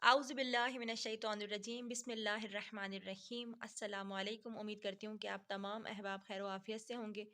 आउज़ु बिल्लाहि मिनश्शैतानिर्रजीम बिस्मिल्लाहिर्रहमानिर्रहीम। अस्सलामु अलैकुम। उम्मीद करती हूँ कि आप तमाम अहबाब खैर व आफ़ियत से होंगे।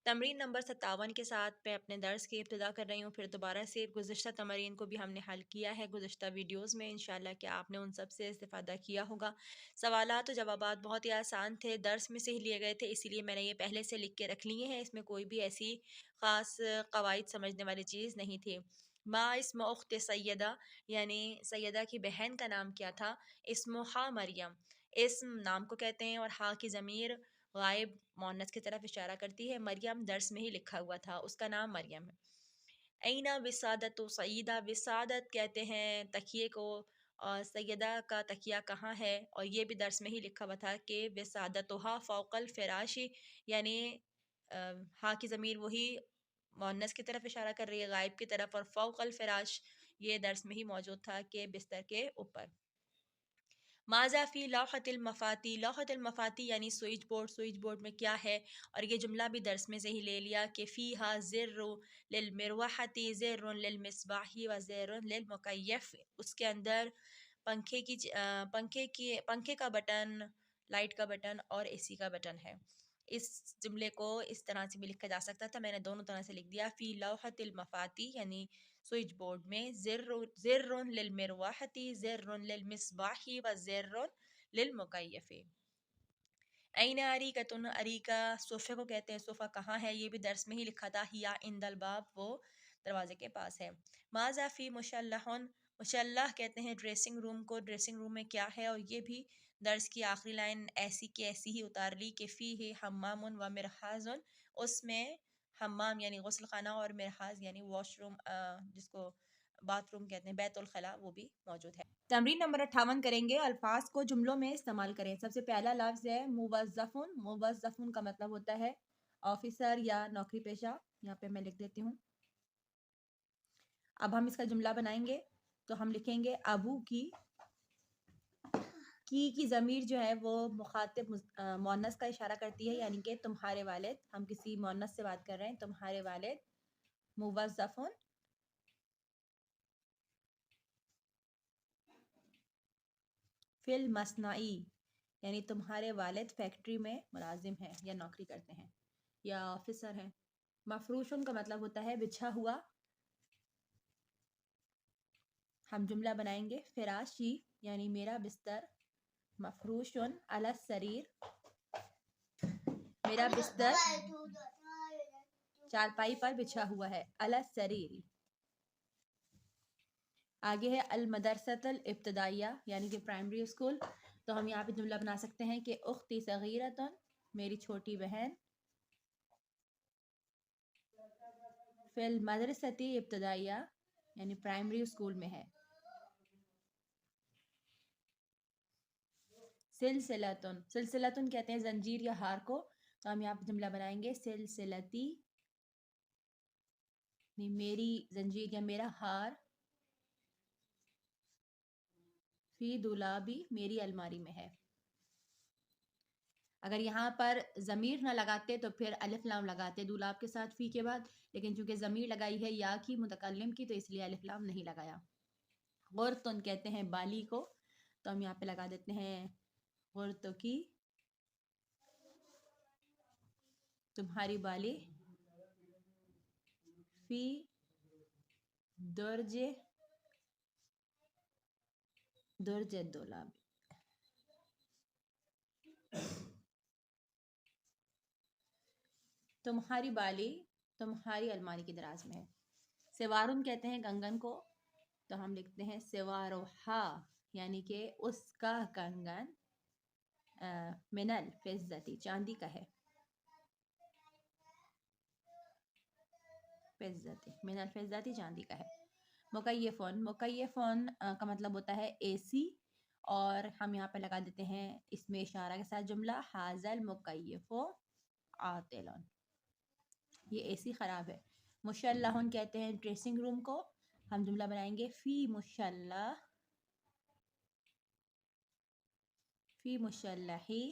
तमरीन नंबर 57 के साथ मैं अपने दर्स की इब्तिदा कर रही हूँ। फिर दोबारा से गुज़िश्ता तमरीन को भी हमने हल किया है गुज़िश्ता वीडियोज़ में। इंशाअल्लाह कि आपने उन सब से इस्तिफ़ादा किया होगा। सवालात और जवाबात बहुत ही आसान थे, दर्स में से ही लिए गए थे, इसीलिए मैंने ये पहले से लिख के रख लिए हैं। इसमें कोई भी ऐसी ख़ास क़वाइद समझने वाली चीज़ नहीं थी। माँ इस्म उख्त सैयदा, यानी सैयदा की बहन का नाम क्या था? इस्मुहा मरियम। इस्म नाम को कहते हैं और हा की ज़मीर गायब मुअन्नस की तरफ इशारा करती है। मरियम दर्स में ही लिखा हुआ था, उसका नाम मरियम है। ऐना विसादत सईदा, विसादत कहते हैं तकिए को, और सैयदा का तकिया कहाँ है? और ये भी दर्स में ही लिखा हुआ था कि विसादतुहा फ़ौक़ल फ़िराशी, यानी हा की ज़मीर वही मुअन्नस की तरफ इशारा कर रही है, गायब की तरफ, और फ़ौक़ल फ़िराश ये दर्स में ही मौजूद था कि बिस्तर के ऊपर। माज़ा फ़ी लौहतिल मफ़ाती, लौहतिल मफ़ाती यानी स्विच बोर्ड, स्विच बोर्ड में क्या है? और ये जुमला भी दर्स में से ही ले लिया कि फ़ीहा ज़िर्रु लिलमिरवहती ज़िर्रुन लिलमिस्बाही व ज़िर्रुन लिलमुकय्यफ़, उसके अंदर पंखे का बटन, लाइट का बटन और एसी का बटन है। इस जुमले को इस तरह से भी लिखा जा सकता था, मैंने दोनों तरह से लिख दिया। फ़ी लौहतिल मफ़ाती यानी स्विच बोर्ड में, ज़िर्रुन लिलमिरवाहती ज़िर्रुन लिलमिस्बाही व ज़िर्रुन लिलमुकय्यफ़ी। ऐन अरीकतुन, अरीका सोफ़े को कहते हैं, सोफ़ा कहाँ है? ये भी दर्स में ही लिखा था। हिया इंदल बाब, वो दरवाजे के पास है। माज़ा फ़ी मुशल्लहुन, मुशल्लह कहते हैं ड्रेसिंग रूम को, ड्रेसिंग रूम में क्या है? और ये भी दर्स की आखिरी लाइन ऐसी की ऐसी ही उतार ली कि फ़ीहि हम्मामुन व मिरहाज़ुन, उसमें हम्माम यानी गुस्ल खाना और मिरहाज़ यानी वॉशरूम, जिसको बाथरूम कहते हैं, बैतुल खला, वो भी मौजूद है। तमरीन नंबर 58 करेंगे। अल्फाज को जुमलों में इस्तेमाल करें। सबसे पहला लफ्ज़ है मुवज़्ज़फ़ुन। मुवज़्ज़फ़ुन का मतलब होता है ऑफिसर या नौकरी पेशा। यहाँ पे मैं लिख देती हूँ। अब हम इसका जुमला बनाएंगे तो हम लिखेंगे अबू की ज़मीर जो है वो मुखातिब मुअन्नस का इशारा करती है, यानी कि तुम्हारे वालिद। हम किसी मुअन्नस से बात कर रहे हैं, तुम्हारे वालिद। मुवज़्ज़फ़ुन फिल मसनाई, यानी तुम्हारे वालिद फैक्ट्री में मुलाजिम हैं या नौकरी करते हैं या ऑफिसर हैं। मफरूशुन का मतलब होता है बिछा हुआ। हम जुमला बनाएंगे फिराशी यानी मेरा बिस्तर, मफरूशुन अला सरीर, मेरा बिस्तर चारपाई पर बिछा हुआ है, अला सरीर। आगे है अल मदरसतुल इब्तदाइया यानी कि प्राइमरी स्कूल। तो हम यहाँ पे जुमला बना सकते हैं कि उख्ती सगीरतुन, मेरी छोटी बहन, फिल मदरसती इब्तदाइया यानी प्राइमरी स्कूल में है। सिलसिलतुन, सिलसिलतुन कहते हैं जंजीर या हार को। तो हम यहाँ पे जुमला बनाएंगे सिलसिलती, मेरी जंजीर या मेरा हार, फी दुलाबी, मेरी अलमारी में है। अगर यहाँ पर ज़मीर ना लगाते तो फिर अलिफ लाम लगाते दुलाब के साथ फ़ी के बाद, लेकिन चूंकि ज़मीर लगाई है या की मुतकल्लिम की, तो इसलिए अलिफ लाम नहीं लगाया। गुर्तुन कहते हैं बाली को, तो हम यहाँ पे लगा देते हैं गुर्तु की, तुम्हारी बाली, फी दुर्जे दुर्जे दुलाब, तुम्हारी बाली तुम्हारी अलमारी की दराज में है। सिवारुन कहते हैं कंगन को, तो हम लिखते हैं सिवारोहा, यानी कि उसका कंगन मिनल फिज़्ज़ती, चांदी का है। फिज़्ज़ती, मिनल फिज़्ज़ती, चांदी का है। मुकय्यफ़ुन, मुकय्यफ़ुन का मतलब होता है एसी, और हम यहाँ पे लगा देते हैं इसमें इशारा के साथ जुमला हाज़ल मुकय्यफ़ु आतिलन, ये एसी ख़राब है। मुशल्लहुन कहते हैं ड्रेसिंग रूम को, हम जुमला बनाएंगे फ़ी मुशल्लही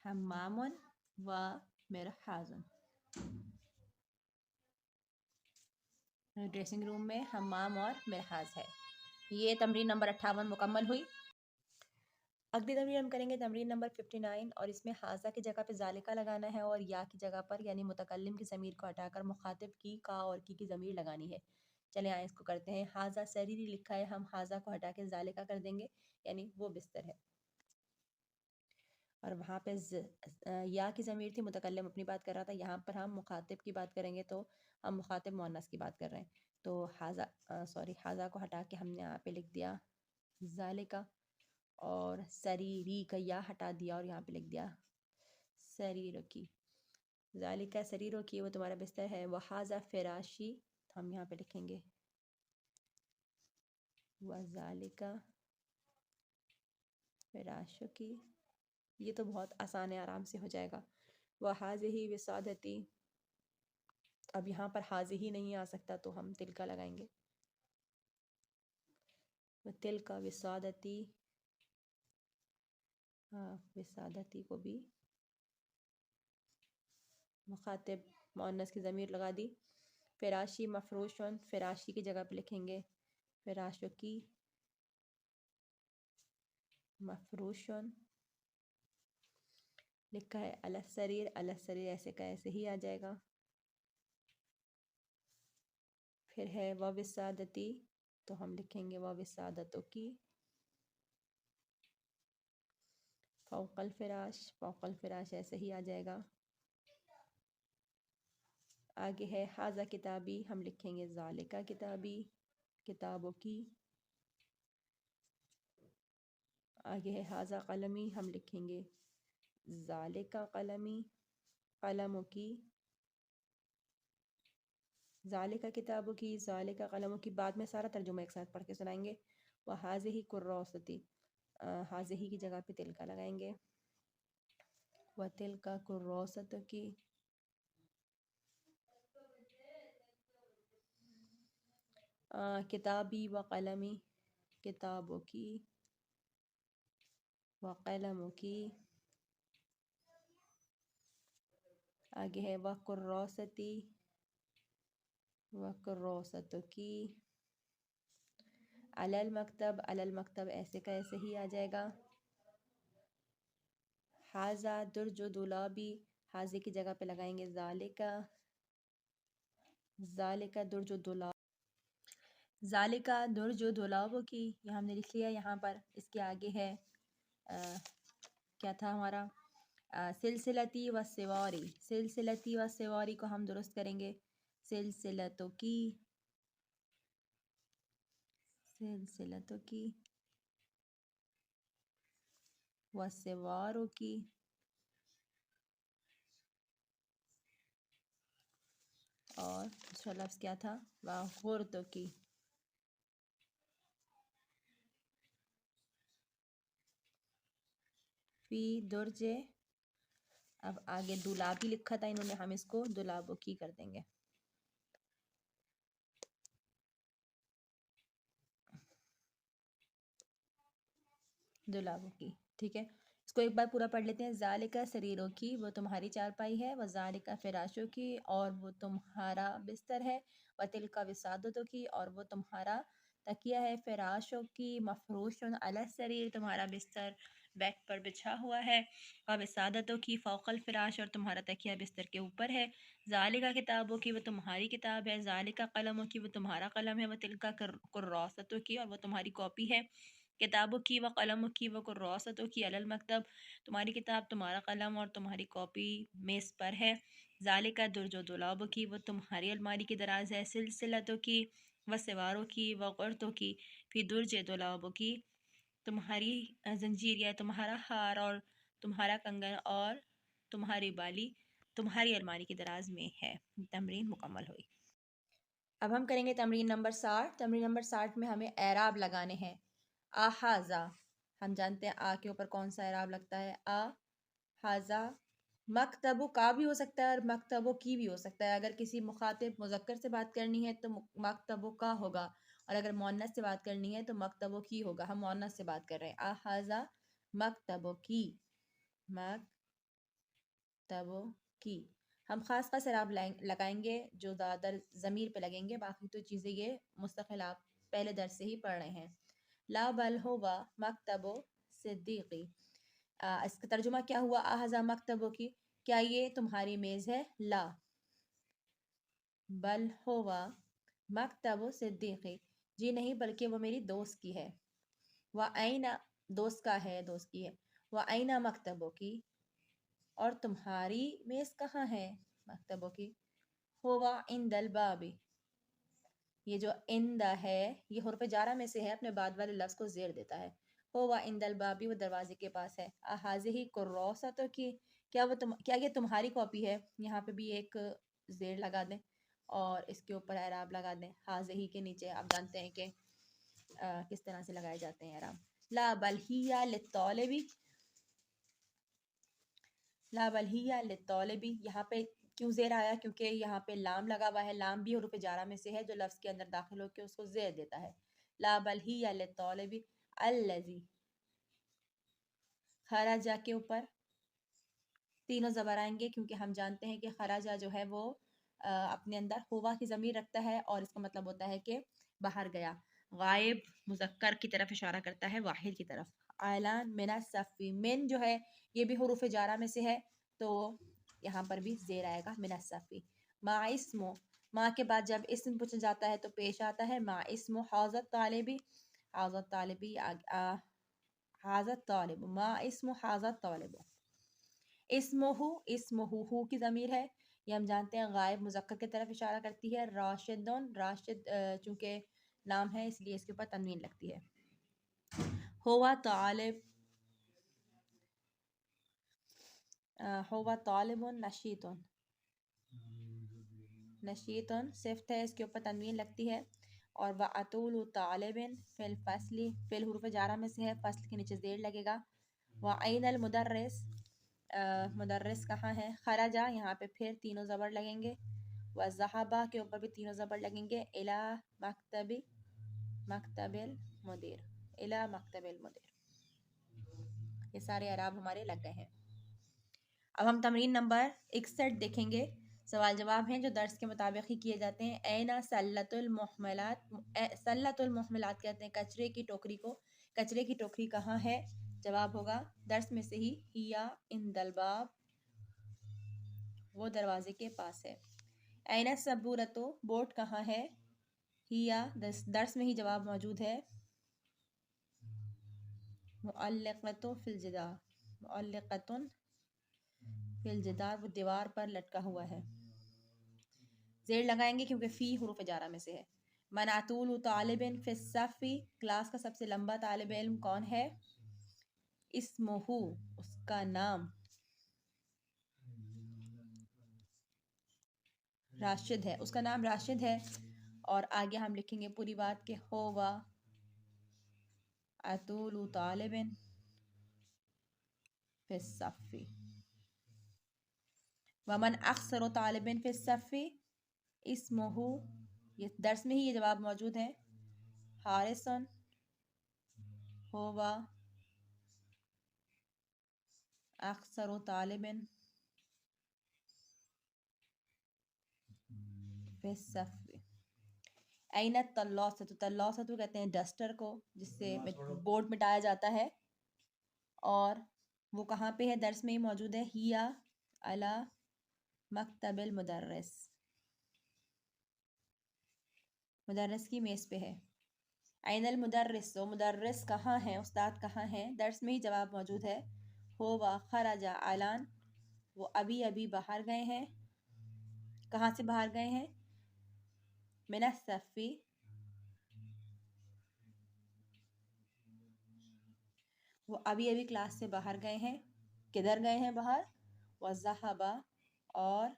हम्मामुन व मिरहाज़ुन, ड्रेसिंग रूम में हम्माम और मिरहाज है। ये तमरीन नंबर 58 मुकम्मल हुई। अगली तमरीन हम करेंगे तमरीन नंबर 59 और इसमें हाजा की जगह पे जालिका लगाना है और या की जगह पर यानी मुतकल्लिम की ज़मीर को हटाकर मुखातिब की का और की ज़मीर लगानी है। चलें आए इसको करते हैं। हाजा सरीरी लिखा है, हम हाजा को हटा के जालिका कर देंगे यानी वो बिस्तर है। और वहाँ पे या की ज़मीर थी, मुतकल्लिम अपनी बात कर रहा था, यहाँ पर हम मुखातिब की बात करेंगे तो हम मुखातिब मुअन्नस की बात कर रहे हैं। तो हाजा को हटा के हमने यहाँ पे लिख दिया जालिका और सरीरी का या हटा दिया और यहाँ पे लिख दिया सरीरों की। जालिका सरीरों की वो तुम्हारा बिस्तर है। वहाजा फिराशी तो हम यहाँ पे लिखेंगे व जालिका फिराशों की। ये तो बहुत आसान है, आराम से हो जाएगा। वहाज़िही विसादती, अब यहाँ पर हाज़िही नहीं आ सकता तो हम तिल का लगाएंगे। व तिल का विसादती, हाँ विसादती को भी मुखातिब मुअन्नस की ज़मीर लगा दी। फिराशी मफरूशन, फिराशी की जगह पे लिखेंगे फिराशों की। मफरूशन लिखा है अलसरीर, अलसरीर ऐसे का ऐसे ही आ जाएगा। फिर है व विसादती तो हम लिखेंगे व विसादतों की। फ़ौक़ल फ़िराश, फ़ौक़ल फ़िराश ऐसे ही आ जाएगा। आगे है हाज़ा किताबी, हम लिखेंगे ज़ालिका किताबी, किताबों की। आगे है हाज़ा कलमी, हम लिखेंगे ज़ालिका कलमी, कलमों की। ज़ालिका किताबों की, ज़ालिका कलमों की। बाद में सारा तर्जुमा एक साथ पढ़ के सुनाएंगे। व हाज़िही कुर्रौसती, हाज़िही की जगह पे तिल का लगाएंगे। व तिल का कुर्रौसत की। किताबी व कलमी, किताबों की व कलमों की। आगे है व कुर्रौसती, व कुर्रौसतों की। अलल मकतब, अलल मकतब ऐसे का ऐसे ही आ जाएगा। हाज़ा दुर्जो दुलाबी, हाज़े की जगह पे लगाएंगे ज़ालिका, ज़ालिका दुर्जो दुलाब, ज़ालिका दुर्जो दुलाबों की। यहाँ हमने लिख लिया। यहाँ पर इसके आगे है क्या था हमारा सिलसिलती व सिवारी, सिलसिलती व सिवारी को हम दुरुस्त करेंगे सिलसिलतों की, सिलसिलतों की व सिवारों की। और दूसरा लफ्ज़ क्या था, वागुर्दों की। फी दुर्जे, अब आगे दुलाबी लिखा था इन्होंने, हम इसको दुलाबों की कर देंगे। दुलाबों की, ठीक है। इसको एक बार पूरा पढ़ लेते हैं। ज़ालिका सरीरों की, वो तुम्हारी चारपाई है। व ज़ालिका फ़िराशों की, और वो तुम्हारा बिस्तर है। व तिलका विसादतों की, और वो तुम्हारा तकिया है। फ़िराशों की मफ़रूशुन अला सरीर, तुम्हारा बिस्तर बेड पर बिछा हुआ है। व विसादतों की फ़ौक़ल फ़िराश, और तुम्हारा तकिया बिस्तर के ऊपर है। ज़ालिका किताबों की, वो तुम्हारी किताब है। ज़ालिका कलमों की, वो तुम्हारा कलम है। व तिलका कुर्रासतों की, और वो तुम्हारी कॉपी है। किताबों की व कलमों की व कुर्रासतों की अलल मकतब, तुम्हारी किताब तुम्हारा कलम और तुम्हारी कॉपी मेज़ पर है। ज़ालिका दुर्जो दुलाबों की, वो तुम्हारी अलमारी की दराज है। सिलसिलतों की व सिवारों की व ग़ुर्तों की, फ़ी दुर्जे दुलाबों की, तुम्हारी जंजीर या तुम्हारा हार और तुम्हारा कंगन और तुम्हारी बाली तुम्हारी अलमारी की दराज में है। तमरीन मुकम्मल हुई। अब हम करेंगे तमरीन नंबर 60। तमरीन नंबर 60 में हमें एराब लगाने हैं। आहाजा, हम जानते हैं आ के ऊपर कौन सा एराब लगता है, आ हाजा। मकतबो का भी हो सकता है और मकतबों की भी हो सकता है। अगर किसी मुखातिब मुज़क्कर से बात करनी है तो मकतबों का होगा, और अगर मुअन्नस से बात करनी है तो मकतबों की होगा। हम मुअन्नस से बात कर रहे हैं। आहाजा मकतबों की, मकतबों की। हम खास एराब लगाएंगे जो ज़्यादातर ज़मीर पे लगेंगे, बाकी तो चीज़ें ये मुस्तकिल आप پہلے درس سے ہی پڑھ رہے ہیں. لا بل ہوا مکتب صدیقی. اس کا ترجمہ کیا ہوا؟ احذا مکتبو کی، کیا یہ تمہاری میز ہے؟ لا بل ہوا مکتب صدیقی، جی نہیں بلکہ وہ میری دوست کی ہے. وَأَيْنَ، دوست کا ہے، دوست کی ہے. وَأَيْنَ مکتبو کی، اور تمہاری میز کہاں ہے؟ مکتبو کی. ہوا عند الباب، یہ جو عند ہے یہ حرف جارہ میں سے ہے، اپنے بعد والے لفظ کو زیر دیتا ہے. ہوا عند الباب، وہ دروازے کے پاس ہے. احاذہ کراسۃ کی، کیا یہ تمہاری کاپی ہے؟ یہاں پہ بھی ایک زیر لگا دیں اور اس کے اوپر اعراب لگا دیں. حاذہ کے نیچے آپ جانتے ہیں کہ کس طرح سے لگائے جاتے ہیں اعراب. لا بل ہی للطالب، لا بل ہی للطالب، یہاں پہ کیوں زیر آیا؟ کیونکہ یہاں پہ لام لگا ہوا ہے. لام بھی حروف جارہ میں سے ہے جو لفظ کے اندر داخل ہو کے اس کو زیر دیتا ہے. لا بل ہی للطالب الذی، خرجہ کے اوپر تینوں زبر آئیں گے کیونکہ ہم جانتے ہیں کہ خرجہ جو ہے وہ اپنے اندر ہوا کی ضمیر رکھتا ہے اور اس کا مطلب ہوتا ہے کہ باہر گیا. غائب مذکر کی طرف اشارہ کرتا ہے، واحد کی طرف. اعلان من الصفی، من جو ہے یہ بھی حروف جارہ میں سے ہے تو یہاں پر بھی زیر آئے گا. من الصفی. ما اسمو، ما کے بعد جب اسم پوچھا جاتا ہے تو پیش آتا ہے ما اسمو حاضت طالبی، حاضت طالبی، حاضت طالب، ما اسمو حاضت طالب. اسمہ، اسمہ ہو کی ضمیر ہے، یہ ہم جانتے ہیں غائب مذکر کی طرف اشارہ کرتی ہے. راشدون، راشد چونکہ نام ہے اس لیے اس کے اوپر تنوین لگتی ہے. ہوا طالب، ہوا طالب نشیطن، نشیطن صفت ہے اس کے اوپر تنوین لگتی ہے. اور وَأَطُولُ طَالِبٍ فِي الْفَصْلِ، فِل حروف جارہ میں سے ہے، فصل کے نیچے زیر لگے گا. وَأَيْنَ الْمُدَرِّسُ، مدرس کہاں ہے؟ خرجہ، یہاں پہ پھر تینوں زبر لگیں گے. وَذَهَبَ کے اوپر بھی تینوں زبر لگیں گے. إِلَى مکتب، مکتب المدیر، إِلَى مکتب المدیر. یہ سارے اعراب ہمارے لگ گئے ہیں. اب ہم تمرین نمبر 61 دیکھیں گے. سوال جواب ہیں جو درس کے مطابق ہی کیے جاتے ہیں. اینا سلۃ المحملات، سلۃ المحملات کہتے ہیں کچرے کی ٹوکری کو. کچرے کی ٹوکری کہاں ہے؟ جواب ہوگا درس میں سے ہی ہیا عند الباب، وہ دروازے کے پاس ہے. اینا السبورۃ، بورڈ کہاں ہے؟ ہیا، درس میں ہی جواب موجود ہے. معلقۃ فی الجدار، معلقۃ فی الجدار، وہ دیوار پر لٹکا ہوا ہے. زیر لگائیں گے کیونکہ فی حروف جارہ میں سے ہے. من اطول طالب فی الصف، کلاس کا سب سے لمبا طالب علم کون ہے؟ اسمہ، اس کا نام. راشد ہے، اس کا نام راشد ہے. اور آگے ہم لکھیں گے پوری بات کہ ہوا اطول طالب فی الصف، ومن اقصر طالب فی الصف اسمہ، یہ درس میں ہی یہ جواب موجود ہے. حارثن ہوا اقصر طالب فی الصف. این الطلاسۃ، طلاسۃ کہتے ہیں ڈسٹر کو جس سے بورڈ مٹایا جاتا ہے. اور وہ کہاں پہ ہے؟ درس میں ہی موجود ہے. ہیا علی مکتب المدرس، مدرس کی میز پہ ہے. این المدرس، مدرس کہاں ہے؟ استاد کہاں ہے؟ درس میں ہی جواب موجود ہے. ہوا خرج اعلان، وہ ابھی ابھی باہر گئے ہیں. کہاں سے باہر گئے ہیں؟ من الصف، وہ ابھی ابھی کلاس سے باہر گئے ہیں. کدھر گئے ہیں باہر؟ وَالذَّهَبَ، اور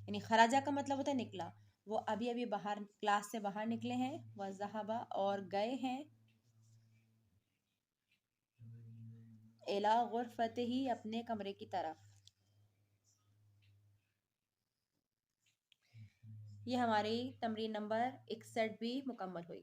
یعنی خراجہ کا مطلب ہوتا ہے نکلا، وہ ابھی ابھی باہر کلاس سے باہر نکلے ہیں. وَالذَّهَبَ، اور گئے ہیں. إِلَى غرفته، اپنے کمرے کی طرف. یہ ہماری تمرین نمبر 61 بھی مکمل ہوئی.